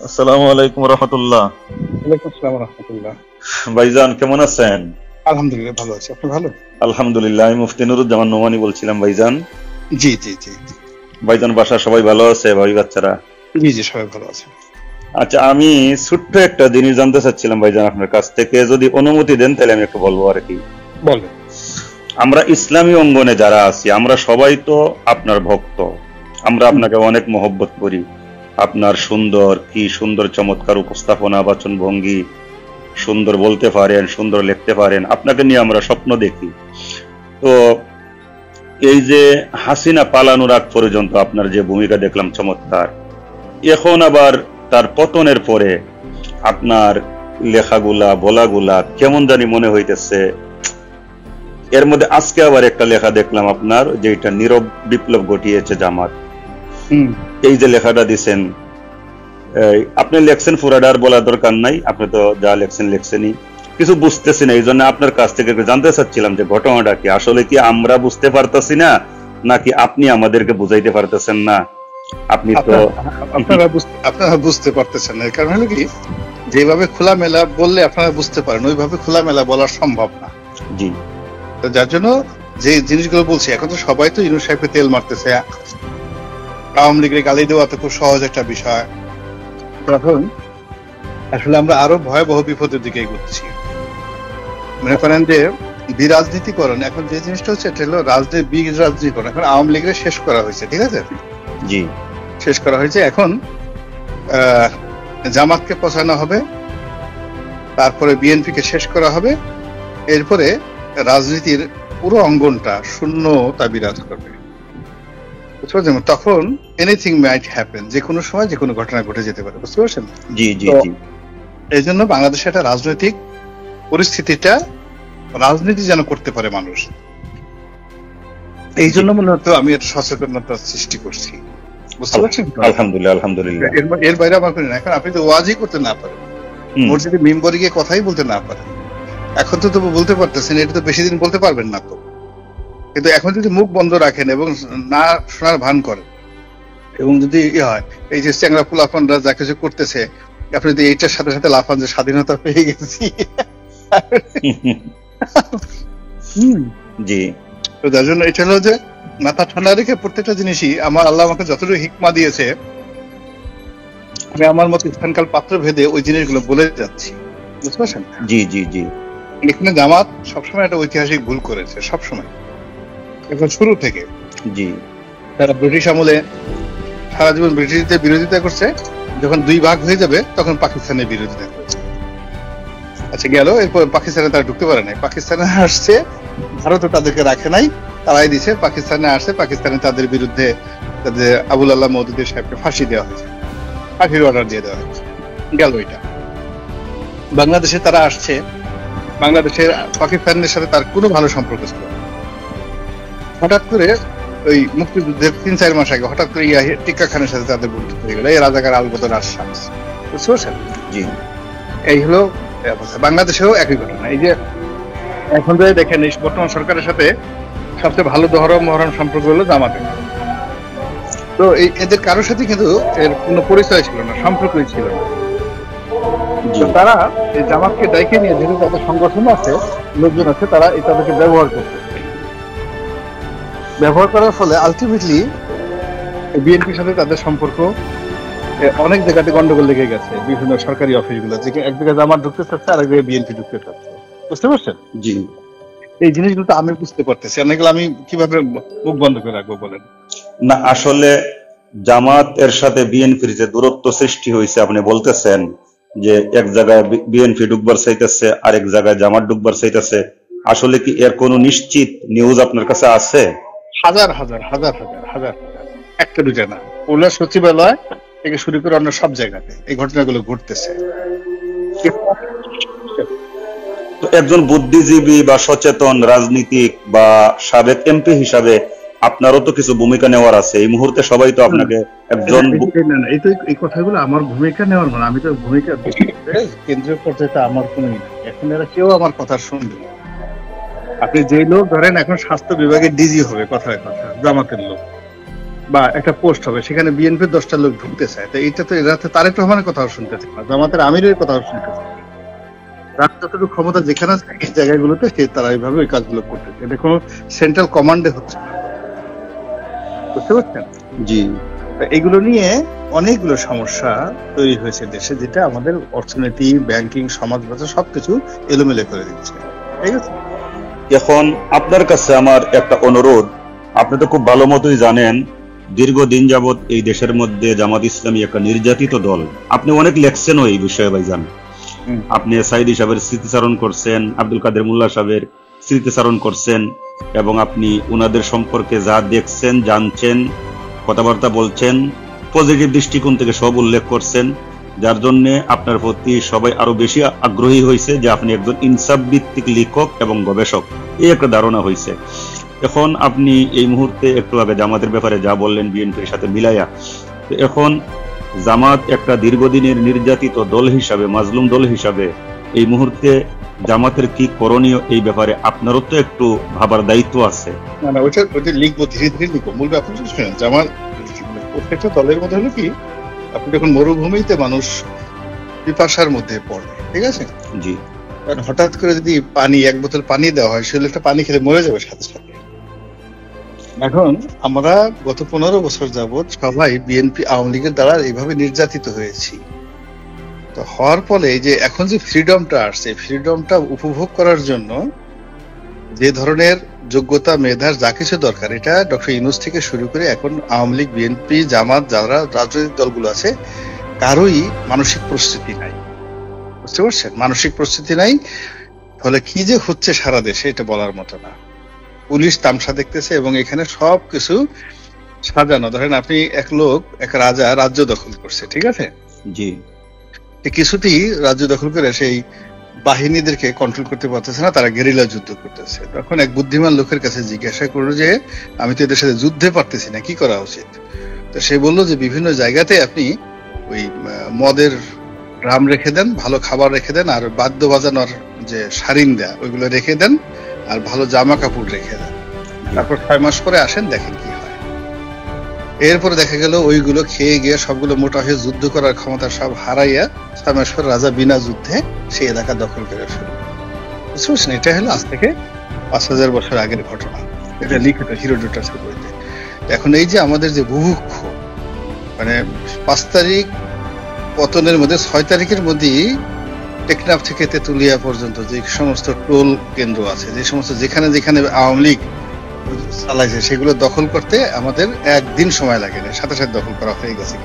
আসসালামু আলাইকুম রহমতুল্লাহ। ওয়ালাইকুম আসসালাম রহমতুল্লাহ। ভাইজান কেমন আছেন? আলহামদুলিল্লাহ ভালো আছি, আপনি ভালো? আলহামদুলিল্লাহ, আমি মুফতি নুরুজ্জামান নোমানী বলছিলাম ভাইজান। জি জি জি জি। ভাইজান বাসা সবাই ভালো আছে? ভাই বাচ্চারা? জি জি সবাই ভালো আছে। আচ্ছা, আমি ছোট্ট একটা জিনিস জানতে চাচ্ছিলাম ভাইজান আপনার কাছ থেকে, যদি অনুমতি দেন তাহলে আমি একটু বলবো আর কি। বলেন। আমরা ইসলামী অঙ্গনে যারা আছি আমরা সবাই তো আপনার ভক্ত, আমরা আপনাকে অনেক মহব্বত করি। আপনার সুন্দর চমৎকার উপস্থাপনা, বাচন ভঙ্গি, সুন্দর বলতে পারেন, সুন্দর লিখতে পারেন, আপনাকে নিয়ে আমরা স্বপ্ন দেখি। তো এই যে হাসিনা পালানোর আগ পর্যন্ত আপনার যে ভূমিকা দেখলাম চমৎকার, এখন আবার তার পতনের পরে আপনার লেখাগুলা বলাগুলা কেমন জানি মনে হইতেছে। এর মধ্যে আজকে আবার একটা লেখা দেখলাম আপনার, যেটা নীরব বিপ্লব ঘটিয়েছে জামাত। এই যে লেখাটা দিছেন, আপনি লেখছেন ফুরাডার বলার দরকার নাই, আপনি তো যা লেখছেনই। কিছু বুঝতেছি না, এই জন্য আপনার কাছ থেকে জানতে চাচ্ছিলাম যে ঘটনাটা কি, আসলে কি আমরা বুঝতে পারতেছি না নাকি আপনি আমাদেরকে বুঝাইতে পারতেছেন না? আপনি তো আপনারা বুঝতে পারতেছেন না, কারণ হলো কি, যেভাবে খোলামেলা বললে আপনারা বুঝতে পারেন ওইভাবে খোলামেলা বলা সম্ভব না। জি। তো যার জন্য যে জিনিসগুলো বলছি, এখন তো সবাই তো ইউনূস সাহেবকে তেল মারতেছে, আওয়ামী লীগের গালি দেওয়া তো খুব সহজ একটা বিষয়। তখন আসলে আমরা আরো ভয়াবহ বিপদের দিকে এগোচ্ছি। মনে করেন যে বিরাজনীতিকরণ, এখন যে জিনিসটা হচ্ছে এটা হলো বিরাজনীতিকরণ। এখন আওয়ামী লীগের শেষ করা হয়েছে, ঠিক আছে? জি। শেষ করা হয়েছে, এখন জামাতকে পচানো হবে, তারপরে বিএনপিকে শেষ করা হবে, এরপরে রাজনীতির পুরো অঙ্গনটা শূন্যতা বিরাজ করবে। বুঝতে পারছেন? তখন এনিথিং মাইট হ্যাপেন, যে কোনো সময় যে কোনো ঘটনা ঘটে যেতে পারে। বুঝতে পারছেন? জি জি জি। এই জন্য বাংলাদেশে একটা রাজনৈতিক পরিস্থিতিটা, রাজনীতি যেন করতে পারে মানুষ, এই জন্য মূলত আমি একটা সচেতনতা সৃষ্টি করছি। বুঝতে পারছেন? আলহামদুলিল্লাহ আলহামদুলিল্লাহ। এর বাইরে আমার কোনো না। এখন আপনি তো ওয়াজই করতে না পারেন, মসজিদে মিম্বরে গিয়ে কথাই বলতে না পারেন, এখন তো তবু বলতে পারতেছেন, এটা তো বেশি দিন বলতে পারবেন না তো। কিন্তু এখন যদি মুখ বন্ধ রাখেন এবং না শোনার ভান করেন, এবং যদি হয় এই যে চ্যাংরা পোলাপানরা যা কিছু করতেছে, আপনি যদি এইটার সাথে সাথে লাফান যে স্বাধীনতা পেয়ে গেছি। জি। তো যার জন্য এটা হলো যে মাথা ঠান্ডা রেখে প্রত্যেকটা জিনিসই, আমার আল্লাহ আমাকে যতটুকু হিকমা দিয়েছে, আমি আমার মতো স্থানকাল পাত্র ভেদে ওই জিনিসগুলো বলে যাচ্ছি। বুঝতে পারছেন? জি জি জি। এখানে জামাত সবসময় একটা ঐতিহাসিক ভুল করেছে, সবসময়, এখন শুরু থেকে। জি। তারা ব্রিটিশ আমলে সারা জীবন ব্রিটিশদের বিরোধিতা করছে, যখন দুই ভাগ হয়ে যাবে তখন পাকিস্তানের বিরোধিতা করেছে। আচ্ছা, গেল, এরপর পাকিস্তানে তারা ঢুকতে পারে নাই, পাকিস্তানে আসছে, ভারতও তাদেরকে রাখে নাই, তারাই দিছে। পাকিস্তানে আসছে, পাকিস্তানে তাদের বিরুদ্ধে তাদের আবুল আল্লাহ মওদুদী সাহেবকে ফাঁসি দেওয়া হয়েছে, ফাঁসির অর্ডার দিয়ে দেওয়া হয়েছে, গেল এটা। বাংলাদেশে তারা আসছে, বাংলাদেশের পাকিস্তানের সাথে তার কোনো ভালো সম্পর্ক ছিল না। হঠাৎ করে ওই মুক্তিযুদ্ধের ৩-৪ মাস আগে হঠাৎ করে টিক্কা খানের সাথে তাদের বন্ধুত্ব হয়ে গেল, এই রাজাকার আলবদর আশ্বাস। বুঝতে পারছেন? জি। এই হলো অবস্থা। বাংলাদেশেও একই ঘটনা। এই যে এখন যদি দেখেন, এই বর্তমান সরকারের সাথে সবচেয়ে ভালো মহরম সম্পর্ক হলো জামাতের। তো এদের কারোর সাথে কিন্তু এর কোনো পরিচয় ছিল না, সম্পর্কই ছিল না। তারা এই জামাতকে দায়িত্ব নিয়ে, যেহেতু তাদের সংগঠন আছে, লোকজন আছে, তারা তাদেরকে ব্যবহার করছে। ব্যবহার করার ফলে আলটিমেটলি বিএনপির সাথে তাদের সম্পর্ক অনেক জায়গাতে গন্ডগোল লেগে গেছে, বিভিন্ন সরকারি অফিসগুলো, যে এক জায়গায় জামাত ঢুকতে চাচ্ছে, আরেক জায়গায় বিএনপি ঢুকতে চাচ্ছে। বুঝতে পারছেন? জি। এই জিনিসগুলো তো আমি বুঝতে পারতেছি, অনেকগুলো আমি কিভাবে মুখ বন্ধ করে রাখবো বলেন? না, আসলে জামাত এর সাথে বিএনপির যে দূরত্ব সৃষ্টি হয়েছে, আপনি বলতেছেন যে এক জায়গায় বিএনপি ঢুকবার চাইতেছে, আরেক জায়গায় জামাত ঢুকবার চাইতেছে, আসলে কি এর কোনো নিশ্চিত নিউজ আপনার কাছে আছে? হাজার হাজার হাজার হাজার হাজার হাজার, একটা দুটা না, ওগুলো সচিবালয় থেকে শুরু করে অন্য সব জায়গাতে এই ঘটনাগুলো ঘটতেছে। তো একজন বুদ্ধিজীবী বা সচেতন রাজনীতিক বা সাবেক এমপি হিসাবে আপনারও তো কিছু ভূমিকা নেওয়ার আছে। এই মুহূর্তে সবাই তো আপনাকে একজন, এই কথাগুলো আমার ভূমিকা নেওয়ার মানে, আমি তো ভূমিকা কেন্দ্রীয় পর্যায়ে আমার কোনো, এখন এরা কেউ আমার কথা শুনবে। আপনি যে লোক ধরেন এখন স্বাস্থ্য বিভাগের ডিজি হবে, কথায় কথা জামাতের লোক, বা একটা পোস্ট হবে, সেখানে বিএনপির 10টা লোক ঢুকতে চায়, তো এটা তো এরা তো তারেক রহমানের কথাও শুনতেছে না, জামাতের আমিরের কথাও শুনতেছে না। যার যতটুকু ক্ষমতা যেখানে আছে এই জায়গাগুলোতে তারা এইভাবে ওই কাজগুলো করতেছে, এটা কোনো সেন্ট্রাল কমান্ডে হচ্ছে না, বুঝতে পারছেন? জি। এগুলো নিয়ে অনেকগুলো সমস্যা তৈরি হয়েছে দেশে, যেটা আমাদের অর্থনীতি, ব্যাংকিং, সমাজ ব্যবস্থা সবকিছু এলোমেলো করে দিচ্ছে, ঠিক আছে? এখন আপনার কাছে আমার একটা অনুরোধ, আপনি তো খুব ভালো মতোই জানেন দীর্ঘদিন যাবৎ এই দেশের মধ্যে জামাত ইসলামী একটা নির্যাতিত দল। আপনি অনেক লেখছেনও এই বিষয়ে ভাইজান। আপনি সাইদি সাহেবের স্মৃতিচারণ করছেন, আব্দুল কাদের মোল্লা সাহেবের স্মৃতিচারণ করছেন, এবং আপনি উনাদের সম্পর্কে যা দেখছেন, জানছেন, কথাবার্তা বলছেন, পজিটিভ দৃষ্টিকোণ থেকে সব উল্লেখ করছেন, যার জন্য আপনার প্রতি সবাই আরো বেশি আগ্রহী হয়েছে যে আপনি একজন ইনসাফ ভিত্তিক লেখক এবং গবেষক, এই একটা ধারণা হয়েছে। এখন আপনি এই মুহূর্তে একটু আগে জামাতের ব্যাপারে যা বললেন বিএনপির সাথে মিলাইয়া, এখন জামাত একটা দীর্ঘদিনের নির্যাতিত দল হিসাবে, মাজলুম দল হিসাবে এই মুহূর্তে জামাতের কি করণীয়, এই ব্যাপারে আপনারও তো একটু ভাবার দায়িত্ব আছে। না, ওইটা লিখবো, ধীরে ধীরে লিখবো। মূল ব্যাপার শুনেন, জামাত প্রত্যেকটা দলের মধ্যে হলো কি, আপনি যখন মরুভূমিতে মানুষ পিপাসার মধ্যে পড়ে, ঠিক আছে, জি, হঠাৎ করে যদি এক বোতল পানি দেওয়া হয়, সে লোকটা পানি খেলে মরে যাবে সাথে সাথে। এখন আমরা গত 15 বছর যাবৎ সবাই বিএনপি আওয়ামী লীগের দ্বারা এইভাবে নির্যাতিত হয়েছি। তো হওয়ার ফলে যে এখন যে ফ্রিডমটা আসছে, ফ্রিডমটা উপভোগ করার জন্য যে ধরনের যোগ্যতা, মেধার যা কিছু দরকার, এটা ডক্টর ইউনূস থেকে শুরু করে এখন আওয়ামী লীগ, বিএনপি, জামাত, যারা রাজনৈতিক দলগুলো আছে, কারোই মানসিক প্রস্তুতি নাই, বুঝতে পারছেন? মানসিক প্রস্তুতি নাই, ফলে কি যে হচ্ছে সারা দেশে এটা বলার মতো না। পুলিশ তামসা দেখতেছে এবং এখানে সবকিছু সাজানো। ধরেন আপনি এক লোক, এক রাজা রাজ্য দখল করছে, ঠিক আছে, জি, কিছুটি রাজ্য দখল করে সেই বাহিনীদেরকে কন্ট্রোল করতে পারতেছে না, তারা গেরিলা যুদ্ধ করতেছে। তখন এক বুদ্ধিমান লোকের কাছে জিজ্ঞাসা করলো যে আমি তো এদের সাথে যুদ্ধে পারতেছি না, কি করা উচিত? তো সে বললো যে বিভিন্ন জায়গাতে আপনি ওই মদের ড্রাম রেখে দেন, ভালো খাবার রেখে দেন, আর বাদ্য বাজানোর যে সারিন্দা ওইগুলো রেখে দেন, আর ভালো জামা কাপড় রেখে দেন। তারপর 6 মাস পরে আসেন, দেখেন কি হয়। এরপরে দেখা গেল ওইগুলো খেয়ে গিয়ে সবগুলো মোটা হয়ে যুদ্ধ করার ক্ষমতা সব হারাইয়া 6 মাস পর রাজা বিনা যুদ্ধে সেই এলাকা দখল করে ফেলল। বুঝতে পারছেন? এটা হলো আজ থেকে 5000 বছর আগের ঘটনা, এটা লিখিত হিরোডোটাসের বইতে। এখন এই যে আমাদের যে বুভুক্ষ, মানে 5 তারিখ পতনের মধ্যে 6 তারিখের মধ্যেই টেকনাফ থেকে তেতুলিয়া পর্যন্ত যে সমস্ত টোল কেন্দ্র আছে, যে সমস্ত যেখানে যেখানে আওয়ামী লীগ চালাইছে, সেগুলো দখল করতে আমাদের একদিন সময় লাগে না, সাথে সাথে দখল করা হয়ে গেছে।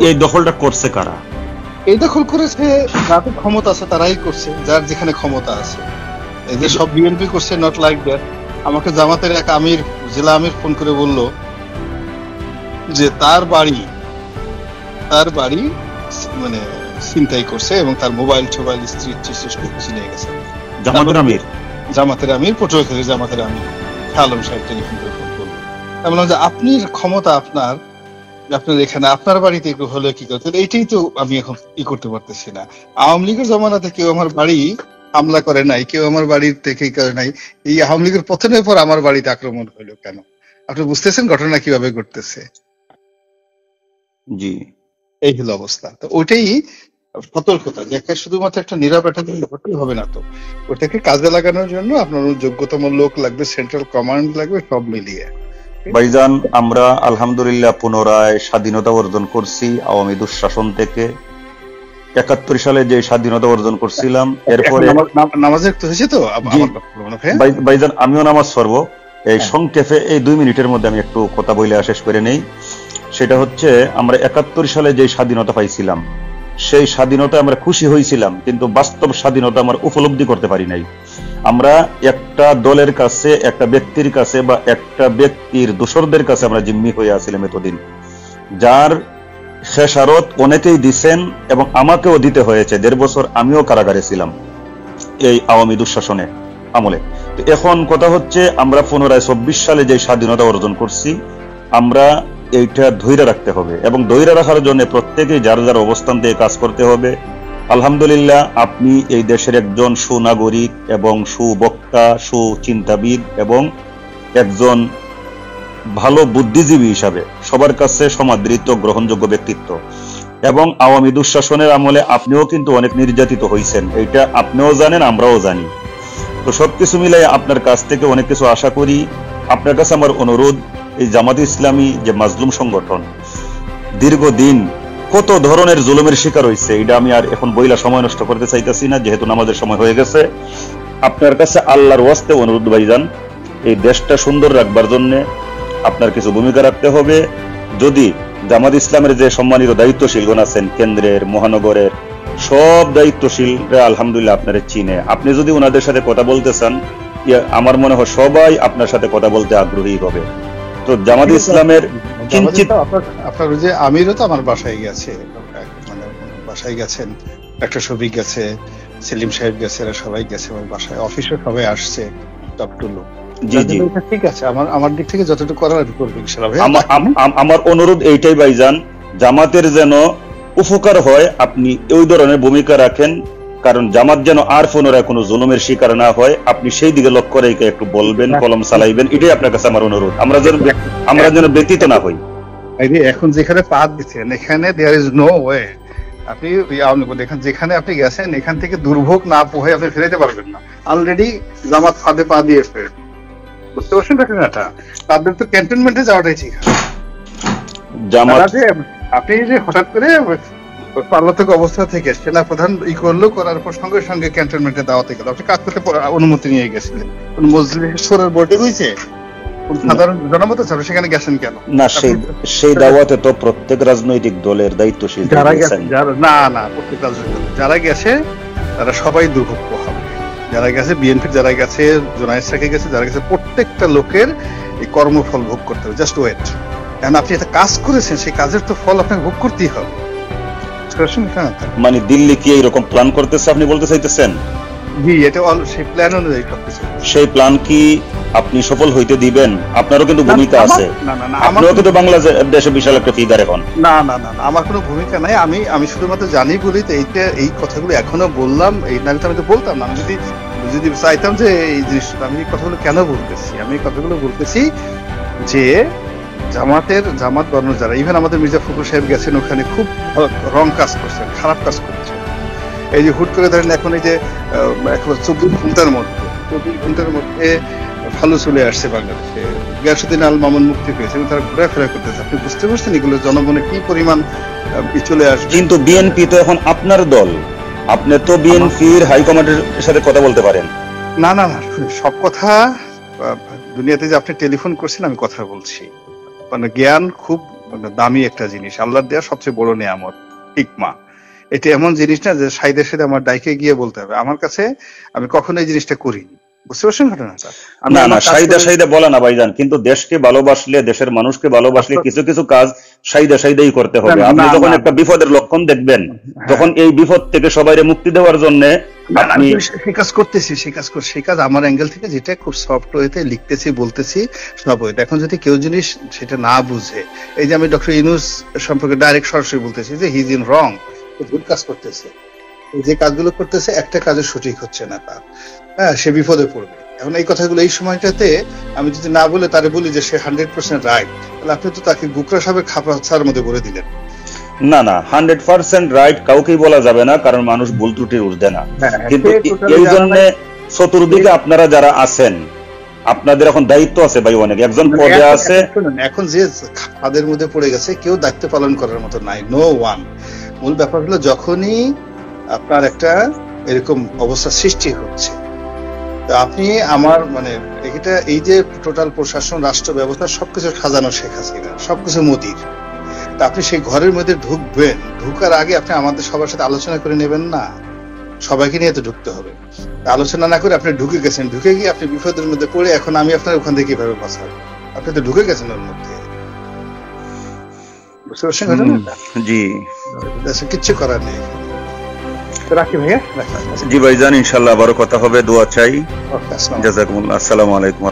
এই দখলটা করছে কারা? এই দখল করেছে যাদের ক্ষমতা আছে, তারাই করছে, যার যেখানে ক্ষমতা আছে। এই যে সব বিএনপি করছে, নট লাইক দ্যাট। আমাকে জামাতের এক আমির, জেলা আমির ফোন করে বলল যে তার বাড়ি মানে ছিনতাই করছে এবং তার মোবাইল টোবাইল, স্ত্রী কিছু নিয়ে গেছে। জামাতের আমির পটুয়াখালীর জামাতের আমির আলম সাহেব টেলিফোন করে ফোন করলো। আমি বললাম যে আপনি ক্ষমতা আপনার এখানে, আপনার বাড়িতে হলে কি করতে? এইটাই তো আমি এখন করতে পারতেছি না। আওয়ামী লীগের জমানাতে কেউ আমার বাড়ি হামলা করে নাই, কেউ আমার বাড়ির থেকে করে নাই। এই আওয়ামী লীগের পতনের পর আমার বাড়িতে আক্রমণ হইলো কেন? আপনি বুঝতেছেন ঘটনা কিভাবে ঘটতেছে? জি, এই হলো অবস্থা। তো ওইটাই সতর্কতা, যে শুধুমাত্র একটা নীরব অ্যাটাক ঘটলে হবে না, তো ওটাকে কাজে লাগানোর জন্য আপনার যোগ্যতম লোক লাগবে, সেন্ট্রাল কমান্ড লাগবে, সব মিলিয়ে। ভাইজান, আমরা আলহামদুলিল্লাহ পুনরায় স্বাধীনতা অর্জন করছি আওয়ামী দুঃশাসন থেকে। 71 সালে যে স্বাধীনতা অর্জন করছিলাম, এরপরে নামাজের তো হয়েছে তো ভাইজান, আমিও নামাজ পড়ব। এই সংক্ষেপে এই 2 মিনিটের মধ্যে আমি একটু কথা বলে শেষ করে নেই। সেটা হচ্ছে, আমরা 71 সালে যে স্বাধীনতা পাইছিলাম, সেই স্বাধীনতা আমরা খুশি হয়েছিলাম, কিন্তু বাস্তব স্বাধীনতা আমরা উপলব্ধি করতে পারি নাই। আমরা একটা দলের কাছে, একটা ব্যক্তির কাছে, বা একটা ব্যক্তির দোসরদের কাছে আমরা জিম্মি হয়ে আসছিলাম এতদিন, যার খেসারত অনেকেই দিচ্ছেন এবং আমাকেও দিতে হয়েছে। 1.5 বছর আমিও কারাগারে ছিলাম এই আওয়ামী দুঃশাসনে আমলে। তো এখন কথা হচ্ছে, আমরা পুনরায় 24 সালে যে স্বাধীনতা অর্জন করছি, আমরা এইটা ধৈর্য রাখতে হবে, এবং ধৈর্য রাখার জন্য প্রত্যেকেই যার যার অবস্থান থেকে কাজ করতে হবে। আলহামদুলিল্লাহ, আপনি এই দেশের একজন সুনাগরিক এবং সুবক্তা, সুচিন্তাবিদ এবং একজন ভালো বুদ্ধিজীবী হিসাবে সবার কাছে সমাদৃত গ্রহণযোগ্য ব্যক্তিত্ব, এবং আওয়ামী দুঃশাসনের আমলে আপনিও কিন্তু অনেক নির্যাতিত হয়েছেন, এটা আপনিও জানেন, আমরাও জানি। তো সবকিছু মিলাই আপনার কাছ থেকে অনেক কিছু আশা করি। আপনার কাছে আমার অনুরোধ, এই জামাত ইসলামী যে মাজলুম সংগঠন দীর্ঘদিন কত ধরনের জুলুমের শিকার হয়েছে, এটা আমি আর এখন বইলা সময় নষ্ট করতে চাইতেছি না, যেহেতু নামাজের সময় হয়ে গেছে। আপনার কাছে আল্লাহর ওয়াস্তে অনুরোধ ভাইজান, এই দেশটা সুন্দর রাখবার জন্য আপনার কিছু ভূমিকা রাখতে হবে। যদি জামাত ইসলামের যে সম্মানিত দায়িত্বশীলগণ আছেন, কেন্দ্রের, মহানগরের সব দায়িত্বশীলরা আলহামদুলিল্লাহ আপনার চিনে, আপনি যদি ওনাদের সাথে কথা বলতে চান, আমার মনে হয় সবাই আপনার সাথে কথা বলতে আগ্রহী হবে। তো জামাত ইসলামের কিঞ্চিত আপনার যে আমিরও তো আমার বাসায় গেছে, মানে বাসায় গেছেন, একটা শফিক গেছে, সেলিম সাহেব গেছে, এরা সবাই গেছে আমার বাসায়, অফিসে সবাই আসছে, টপটুলো। জি জি, ঠিক আছে, আমার দিক থেকে যতটুকু করার করবো ইনশাআল্লাহ। আমার অনুরোধ এইটাই ভাইজান, জামাতের যেন উপকার হয়, আপনি ওই ধরনের ভূমিকা রাখেন, কারণ জামাত যেন আর পুনরায় কোনো জুলুমের শিকার না হয়, আপনি সেই দিকে লক্ষ্য রেখে একটু বলবেন, কলম চালাইবেন, এটাই আপনার কাছে আমার অনুরোধ। আমরা যেন ব্যতীত না হই। এখন যেখানে পা দিচ্ছেন এখানে দেয়ার ইজ নো ওয়ে, আপনি দেখেন যেখানে আপনি গেছেন এখান থেকে দুর্ভোগ না পোহায় আপনি ফেরাইতে পারবেন না। অলরেডি জামাত ফাঁদে পা দিয়েছে, বুঝতে পারছেন ঘটনাটা? তাদের তো ক্যান্টনমেন্টে যাওয়াটাই ঠিক। আপনি যে হঠাৎ করে পার্লাতক অবস্থা থেকে সেনাপ্রধান করার পর সঙ্গে সঙ্গে ক্যান্টনমেন্টে দাওয়াতে গেল, আপনি কাজ করতে অনুমতি নিয়ে গেছিলেন, কোন মজলিসের বোর্ডে হয়েছে, সাধারণ জনমত আছে, সেখানে গেছেন কেন? না, সেই দাওয়াতে তো প্রত্যেক রাজনৈতিক দলের দায়িত্বশীল যারা গেছে, না প্রত্যেক রাজনৈতিক দল যারা গেছে তারা সবাই দুর্ভোগ হবে। যারা গেছে বিএনপি, যারা গেছে জোনায়েদ সাকি গেছে, যারা গেছে, প্রত্যেকটা লোকের এই কর্মফল ভোগ করতে হবে। জাস্ট ওয়েট, কারণ আপনি একটা কাজ করেছেন, সেই কাজের তো ফল আপনাকে ভোগ করতেই হবে। মানে দিল্লি কি এইরকম প্ল্যান করতেছে আপনি বলতে চাইতেছেন? জি, এটা সেই প্ল্যান অনুযায়ী সবকিছু। সেই প্ল্যান কি আপনি সফল হইতে দিবেন? আপনারও কিন্তু ভূমিকা আছে, আপনিও কিন্তু বাংলাদেশে বিশাল একটা ফিগার এখন। না, আমার কোনো ভূমিকা নাই। আমি শুধুমাত্র জানি বলি তো এই কথাগুলো এখনো বললাম। এই নামে আমি তো বলতাম না। আমি যদি চাইতাম যে এই জিনিসটা, আমি এই কথাগুলো কেন বলতেছি, আমি এই কথাগুলো বলতেছি যে জামাত বর্ণ যারা, ইভেন আমাদের মির্জা ফখরুল সাহেব গেছেন ওখানে, খুব রং কাজ করছেন, খারাপ কাজ করছেন। এই যে হুট করে ধরেন এখন এই যে 24 ঘন্টার মধ্যে ভালো চলে আসছে বাংলাদেশে, গিয়াসউদ্দিন আল মামুন মুক্তি পেয়েছে এবং তারা ঘোরাফেরা করতেছে। আপনি বুঝতে পারছেন এগুলো জনগণে কি পরিমাণ চলে আসবে? কিন্তু বিএনপি তো এখন আপনার দল, আপনি তো বিএনপির হাইকমান্ডের সাথে কথা বলতে পারেন। না, সব কথা দুনিয়াতে যে আপনি টেলিফোন করছেন, আমি কথা বলছি। মানে জ্ঞান খুব দামি একটা জিনিস, আল্লাহর দেওয়া সবচেয়ে বড় নিয়ামত, হিকমা। এটা এমন জিনিস না যে সাইদের সাথে আমার ডাইকে গিয়ে বলতে হবে। আমার কাছে আমি কখনো এই জিনিসটা করিনি, বুঝতে পারছেন ঘটনাটা? না, সাইদা বলে না ভাইজান, কিন্তু দেশকে ভালোবাসলে, দেশের মানুষকে ভালোবাসলে কিছু কিছু কাজ সাইদাই করতে হবে। আপনি যখন একটা বিপদের লক্ষণ দেখবেন, তখন এই বিপদ থেকে সবাইকে মুক্তি দেওয়ার জন্য আপনি সেই কাজ করতেছি, সেই কাজ আমার অ্যাঙ্গেল থেকে যেটা খুব সফট ওয়েতে লিখতেছি, বলতেছি, সব ওয়েতে। এখন যদি কেউ জিনিস সেটা না বুঝে, এই যে আমি ডক্টর ইউনূস সম্পর্কে ডাইরেক্ট সরাসরি বলতেছি যে হি ইজ ইন রং, ভুল কাজ করতেছে, যে কাজগুলো করতেছে একটা কাজে সঠিক হচ্ছে না তার, হ্যাঁ, সে বিপদে পড়বে। এখন এই কথাগুলো এই সময়টাতে আমি যদি না বলে তারে বলি যে সে 100% রাইট, তাহলে আপনি তো তাকে গুকরা সাহেবের খাপার মধ্যে বলে দিলেন। না, 100% রাইট কাউকেই বলা যাবে না, কারণ মানুষ ভুল ত্রুটির ঊর্ধ্বে না। কিন্তু এই জন্য চতুর্দিকে আপনারা যারা আছেন, আপনাদের এখন দায়িত্ব আছে ভাই, অনেক একজন পদে আছে। এখন যে তাদের মধ্যে পড়ে গেছে, কেউ দায়িত্ব পালন করার মতো নাই, নো ওয়ান। মূল ব্যাপার হলো যখনই আপনার একটা এরকম অবস্থা সৃষ্টি হচ্ছে, আপনি আমার মানে এটা এই যে টোটাল প্রশাসন, রাষ্ট্র ব্যবস্থা সবকিছু সাজানো শেখ হাসিনা, সবকিছু মোদির। তা আপনি সেই ঘরের মধ্যে ঢুকবেন, ঢুকার আগে আপনি আমাদের সবার সাথে আলোচনা করে নেবেন না? সবাইকে নিয়ে তো ঢুকতে হবে। আলোচনা না করে আপনি ঢুকে গেছেন, ঢুকে গিয়ে আপনি বিপদের মধ্যে পড়ে এখন আমি আপনার ওখান থেকে কিভাবে বাঁচাবো? আপনি তো ঢুকে গেছেন ওর মধ্যে, বুঝতে পারছেন? জি, কিচ্ছু করার নেই। রাখি ভাইয়া। জি ভাইজান, ইনশাআল্লাহ আবারও কথা হবে, দোয়া চাই। জাযাকুমুল্লাহ, আসসালামু আলাইকুম।